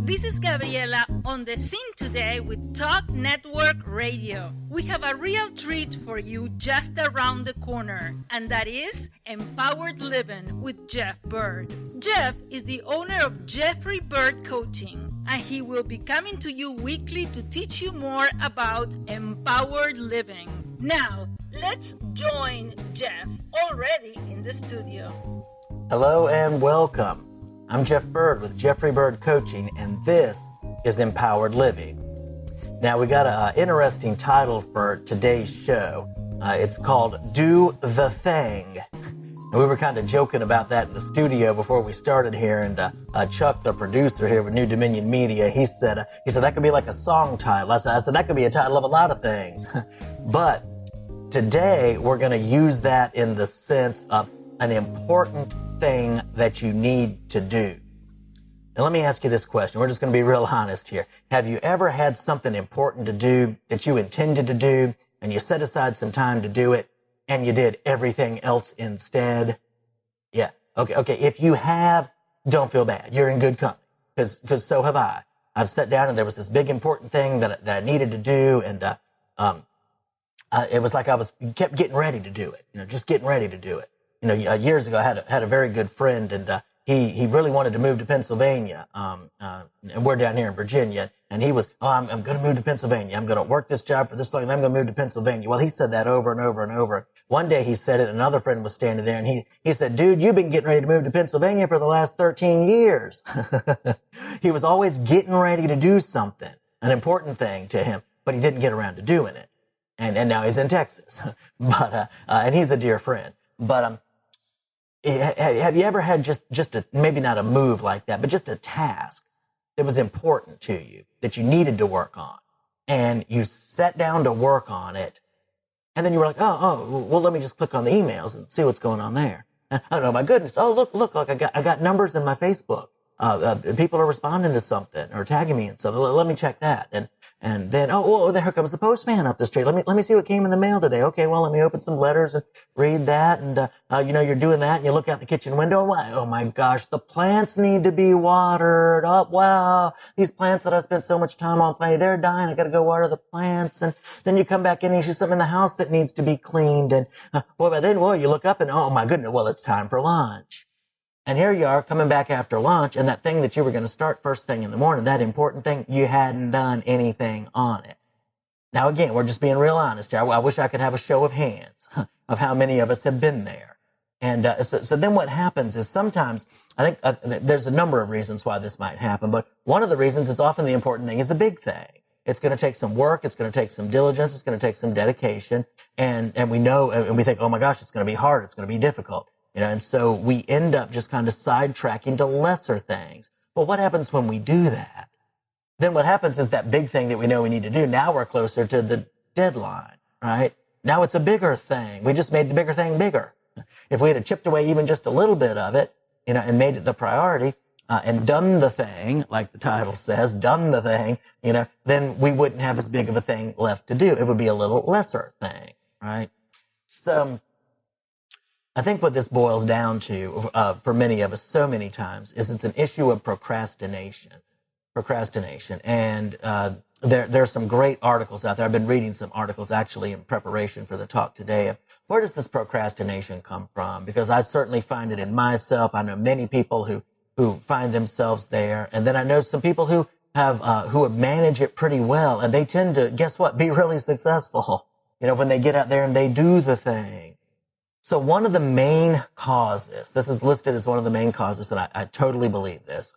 This is Gabriela on the scene today with Talk Network Radio. We have a real treat for you just around the corner, and that is Empowered Living with Jeff Byrd. Jeff is the owner of Jeff Byrd Coaching, and he will be coming to you weekly to teach you more about empowered living. Now, let's join Jeff already in the studio. Hello and welcome. I'm Jeff Byrd with Jeffrey Byrd Coaching, and this is Empowered Living. Now, we got an interesting title for today's show. It's called Do the Thing. And we were kind of joking about that in the studio before we started here, and Chuck, the producer here with New Dominion Media, he said that could be like a song title. I said that could be a title of a lot of things. But today, we're going to use that in the sense of an important thing that you need to do. Now, let me ask you this question. We're just going to be real honest here. Have you ever had something important to do that you intended to do, and you set aside some time to do it, and you did everything else instead? Yeah. Okay. If you have, don't feel bad. You're in good company, because so have I. I've sat down and there was this big important thing that I needed to do, and it was like I kept getting ready to do it. Just getting ready to do it. Years ago, I had a very good friend, and he really wanted to move to Pennsylvania, and we're down here in Virginia, and he was, I'm going to move to Pennsylvania. I'm going to work this job for this long, and I'm going to move to Pennsylvania. Well, he said that over and over and over. One day he said it, another friend was standing there, and he said, dude, you've been getting ready to move to Pennsylvania for the last 13 years. He was always getting ready to do something, an important thing to him, but he didn't get around to doing it. And now he's in Texas, but, and he's a dear friend. But, have you ever had just a, maybe not a move like that, but just a task that was important to you, that you needed to work on, and you sat down to work on it, and then you were like, well, let me just click on the emails and see what's going on there. And, oh no, my goodness. Oh, look, I got numbers in my Facebook. People are responding to something or tagging me in something. Let me check that. And then, there comes the postman up the street. Let me see what came in the mail today. Okay, well, let me open some letters and read that. And, you're doing that, and you look out the kitchen window, and oh my gosh, the plants need to be watered. Oh, wow. These plants that I spent so much time on planting, they're dying. I gotta go water the plants. And then you come back in and you see something in the house that needs to be cleaned. And, you look up and, oh my goodness, well, it's time for lunch. And here you are coming back after lunch, and that thing that you were going to start first thing in the morning, that important thing, you hadn't done anything on it. Now again, we're just being real honest here. I wish I could have a show of hands of how many of us have been there. And so then what happens is sometimes, I think there's a number of reasons why this might happen, but one of the reasons is often the important thing is a big thing. It's going to take some work. It's going to take some diligence. It's going to take some dedication. And we know, and we think, oh my gosh, it's going to be hard. It's going to be difficult. And so we end up just kind of sidetracking to lesser things. But what happens when we do that? Then what happens is that big thing that we know we need to do, now we're closer to the deadline, right? Now it's a bigger thing. We just made the bigger thing bigger. If we had chipped away even just a little bit of it, and made it the priority, and done the thing, like the title says, done the thing, then we wouldn't have as big of a thing left to do. It would be a little lesser thing, right? So, I think what this boils down to, for many of us so many times, is it's an issue of procrastination. And, there's some great articles out there. I've been reading some articles actually in preparation for the talk today. Where does this procrastination come from? Because I certainly find it in myself. I know many people who find themselves there. And then I know some people who have managed it pretty well. And they tend to, guess what, be really successful, when they get out there and they do the thing. So one of the main causes, this is listed as one of the main causes, and I totally believe this,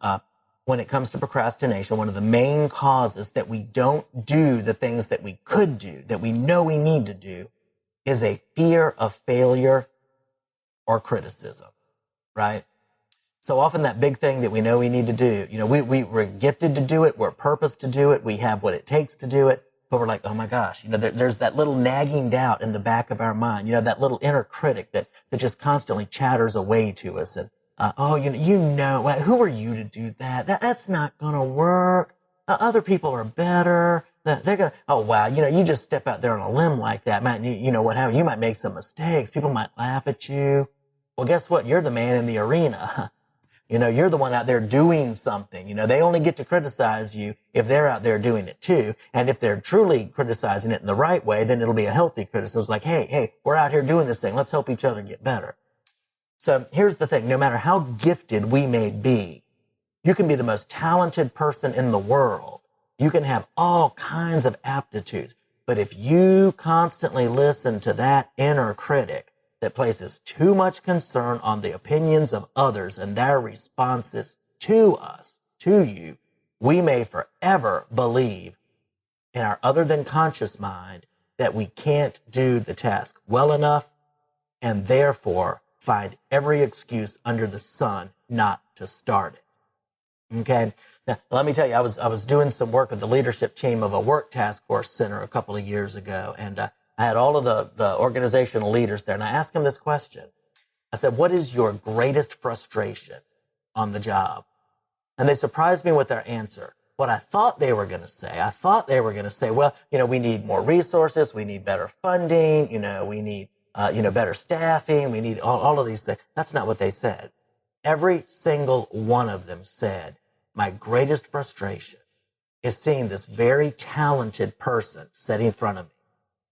when it comes to procrastination, one of the main causes that we don't do the things that we could do, that we know we need to do, is a fear of failure or criticism, right? So often that big thing that we know we need to do, we're gifted to do it, we're purposed to do it, we have what it takes to do it, but we're like, oh my gosh, there's that little nagging doubt in the back of our mind, that little inner critic that just constantly chatters away to us. And, who are you to do that? That's not going to work. Other people are better. They're going to, oh wow, you just step out there on a limb like that. What happens? You might make some mistakes. People might laugh at you. Well, guess what? You're the man in the arena. You're the one out there doing something. They only get to criticize you if they're out there doing it too. And if they're truly criticizing it in the right way, then it'll be a healthy criticism. It's like, hey, we're out here doing this thing. Let's help each other get better. So here's the thing. No matter how gifted we may be, you can be the most talented person in the world. You can have all kinds of aptitudes. But if you constantly listen to that inner critic that places too much concern on the opinions of others and their responses to us, to you, we may forever believe in our other than conscious mind that we can't do the task well enough and therefore find every excuse under the sun not to start it. Okay? Now, let me tell you, I was doing some work with the leadership team of a work task force center a couple of years ago, and I had all of the organizational leaders there, and I asked them this question. I said, what is your greatest frustration on the job? And they surprised me with their answer. What I thought they were going to say, well, we need more resources, we need better funding, we need, better staffing, we need all of these things. That's not what they said. Every single one of them said, my greatest frustration is seeing this very talented person sit in front of me,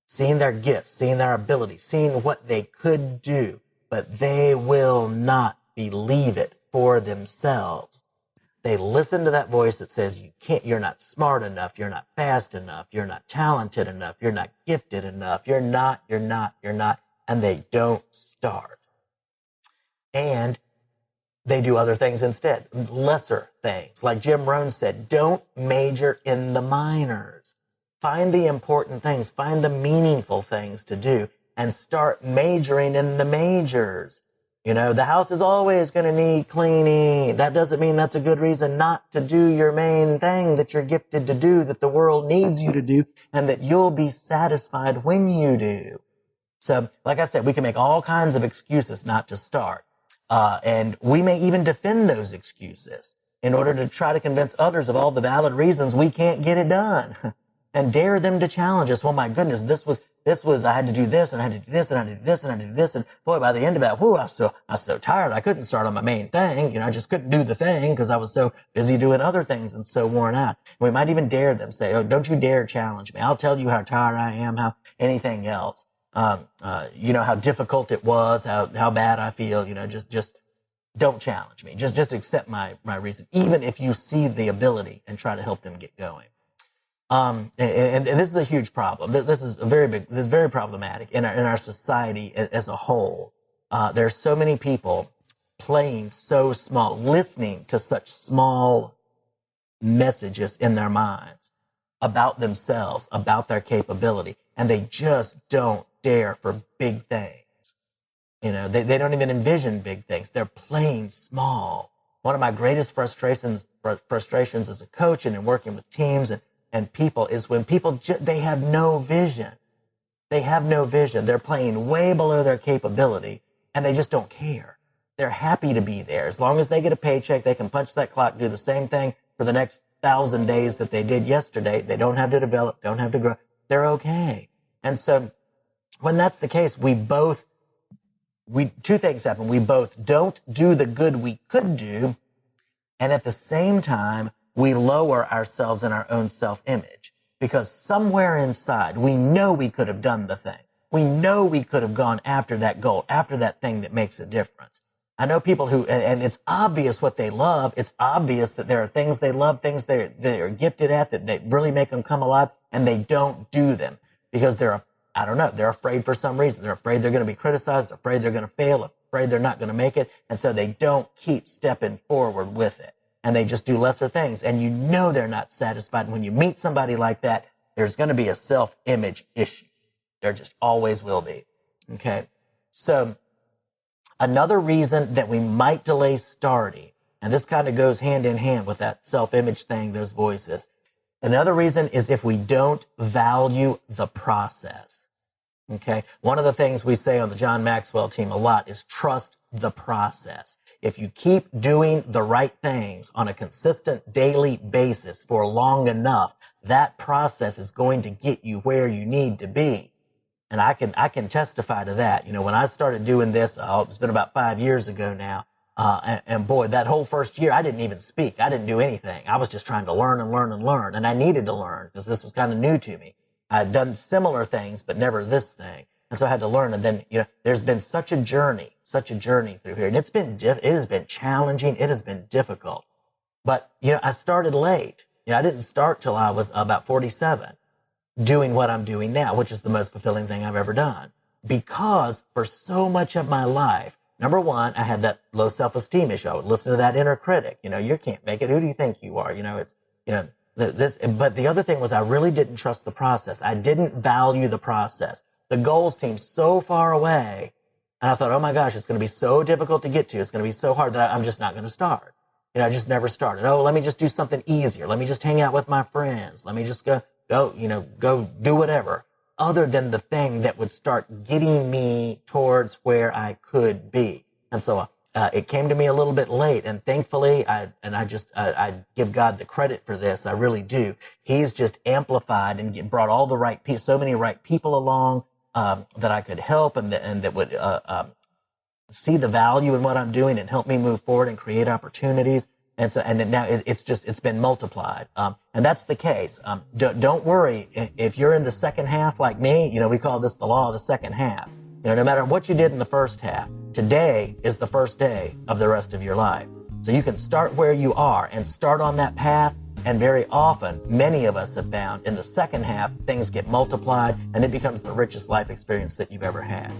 seeing their gifts, seeing their ability, seeing what they could do, but they will not believe it for themselves. They listen to that voice that says, you're not smart enough, you're not fast enough, you're not talented enough, you're not gifted enough, you're not, and they don't start. And they do other things instead, lesser things. Like Jim Rohn said, don't major in the minors. Find the important things, find the meaningful things to do, and start majoring in the majors. The house is always going to need cleaning. That doesn't mean that's a good reason not to do your main thing that you're gifted to do, that the world needs you to do, and that you'll be satisfied when you do. So, like I said, we can make all kinds of excuses not to start. And we may even defend those excuses in order to try to convince others of all the valid reasons we can't get it done and dare them to challenge us. Well, my goodness, this was, I had to do this and I had to do this and I had to do this and I had to do this. And boy, by the end of that, I was so tired. I couldn't start on my main thing. I just couldn't do the thing because I was so busy doing other things and so worn out. We might even dare them, say, oh, don't you dare challenge me. I'll tell you how tired I am, how anything else. How difficult it was, how bad I feel, just don't challenge me. Just accept my reason, even if you see the ability and try to help them get going. And this is a huge problem. This is very problematic in our society as a whole. There's so many people playing so small, listening to such small messages in their minds about themselves, about their capability, and they just don't dare for big things. They don't even envision big things. They're playing small. One of my greatest frustrations as a coach and in working with teams and people is when people, they have no vision. They have no vision. They're playing way below their capability and they just don't care. They're happy to be there. As long as they get a paycheck, they can punch that clock, do the same thing for the next 1,000 days that they did yesterday. They don't have to develop, don't have to grow. They're okay. And so when that's the case, two things happen. We both don't do the good we could do, and at the same time, we lower ourselves in our own self-image because somewhere inside, we know we could have done the thing. We know we could have gone after that goal, after that thing that makes a difference. I know people who, and it's obvious what they love. It's obvious that there are things they love, things they're gifted at that they really make them come alive, and they don't do them because they're afraid for some reason. They're afraid they're going to be criticized, afraid they're going to fail, afraid they're not going to make it. And so they don't keep stepping forward with it. And they just do lesser things. And they're not satisfied. And when you meet somebody like that, there's going to be a self-image issue. There just always will be. Okay. So another reason that we might delay starting, and this kind of goes hand in hand with that self-image thing, those voices. Another reason is if we don't value the process. Okay. One of the things we say on the John Maxwell team a lot is trust the process. If you keep doing the right things on a consistent daily basis for long enough, that process is going to get you where you need to be. And I can testify to that. When I started doing this, it's been about 5 years ago now. And boy, that whole first year, I didn't even speak. I didn't do anything. I was just trying to learn and learn and learn. And I needed to learn because this was kind of new to me. I had done similar things, but never this thing. And so I had to learn. And then, there's been such a journey through here. And it has been challenging. It has been difficult. But, I started late. I didn't start till I was about 47 doing what I'm doing now, which is the most fulfilling thing I've ever done. Because for so much of my life, number one, I had that low self-esteem issue. I would listen to that inner critic. You can't make it. Who do you think you are? But the other thing was I really didn't trust the process. I didn't value the process. The goals seemed so far away. And I thought, oh my gosh, it's going to be so difficult to get to. It's going to be so hard that I'm just not going to start. I just never started. Oh, let me just do something easier. Let me just hang out with my friends. Let me just go do whatever other than the thing that would start getting me towards where I could be. And so, it came to me a little bit late, and thankfully, I give God the credit for this. I really do. He's just amplified and brought all the right people, so many right people along, that I could help and that would, see the value in what I'm doing and help me move forward and create opportunities. And so, and now it's been multiplied. And that's the case. Don't worry. If you're in the second half like me, we call this the law of the second half. No matter what you did in the first half, today is the first day of the rest of your life. So you can start where you are and start on that path. And very often, many of us have found in the second half, things get multiplied and it becomes the richest life experience that you've ever had.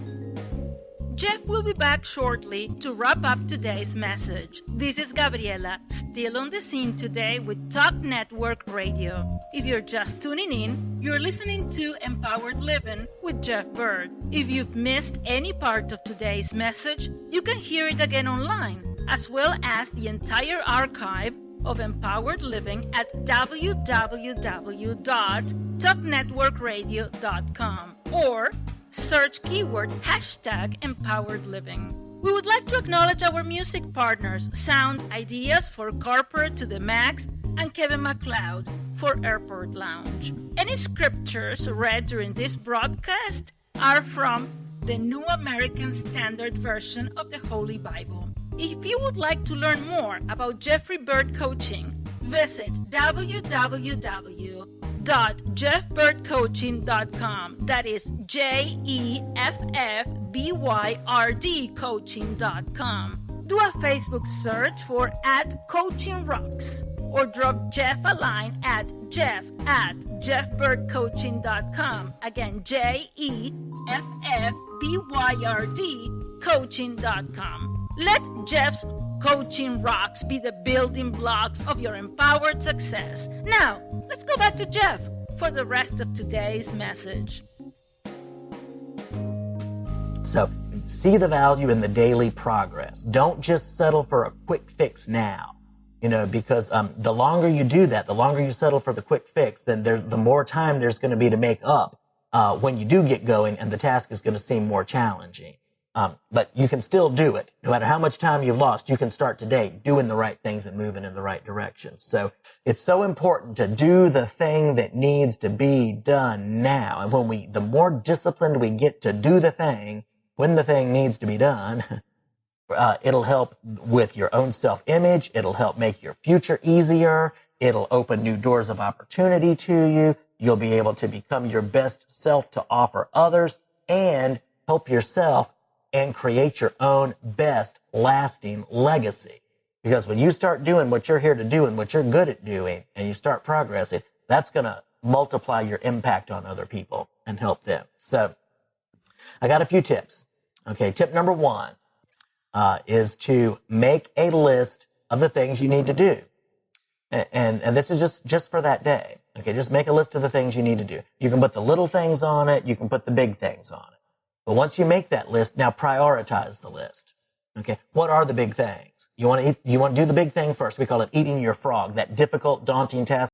Jeff will be back shortly to wrap up today's message. This is Gabriela, still on the scene today with Talk Network Radio. If you're just tuning in, you're listening to Empowered Living with Jeff Byrd. If you've missed any part of today's message, you can hear it again online, as well as the entire archive of Empowered Living at www.talknetworkradio.com or search keyword #EmpoweredLiving. We would like to acknowledge our music partners, Sound Ideas for Corporate to the Max and Kevin MacLeod for Airport Lounge. Any scriptures read during this broadcast are from the New American Standard Version of the Holy Bible. If you would like to learn more about Jeffrey Byrd Coaching, visit www.jeffbyrdcoaching.com. That is JEFFBYRD coaching.com. Do a Facebook search for @CoachingRocks or drop Jeff a line at jeff@jeffbyrdcoaching.com. Again, JEFFBYRD coaching.com. Let Jeff's Coaching Rocks be the building blocks of your empowered success. Now, let's go back to Jeff for the rest of today's message. So, see the value in the daily progress. Don't just settle for a quick fix now. Because the longer you do that, the longer you settle for the quick fix, then the more time there's going to be to make up when you do get going, and the task is going to seem more challenging. But you can still do it. No matter how much time you've lost, you can start today doing the right things and moving in the right direction. So it's so important to do the thing that needs to be done now. And the more disciplined we get to do the thing when the thing needs to be done, it'll help with your own self-image. It'll help make your future easier. It'll open new doors of opportunity to you. You'll be able to become your best self to offer others and help yourself and create your own best lasting legacy. Because when you start doing what you're here to do and what you're good at doing and you start progressing, that's going to multiply your impact on other people and help them. So I got a few tips. Okay, tip number one is to make a list of the things you need to do. And this is just for that day. Okay, just make a list of the things you need to do. You can put the little things on it. You can put the big things on it. But once you make that list, now prioritize the list. Okay, what are the big things? You want to do the big thing first. We call it eating your frog, that difficult, daunting task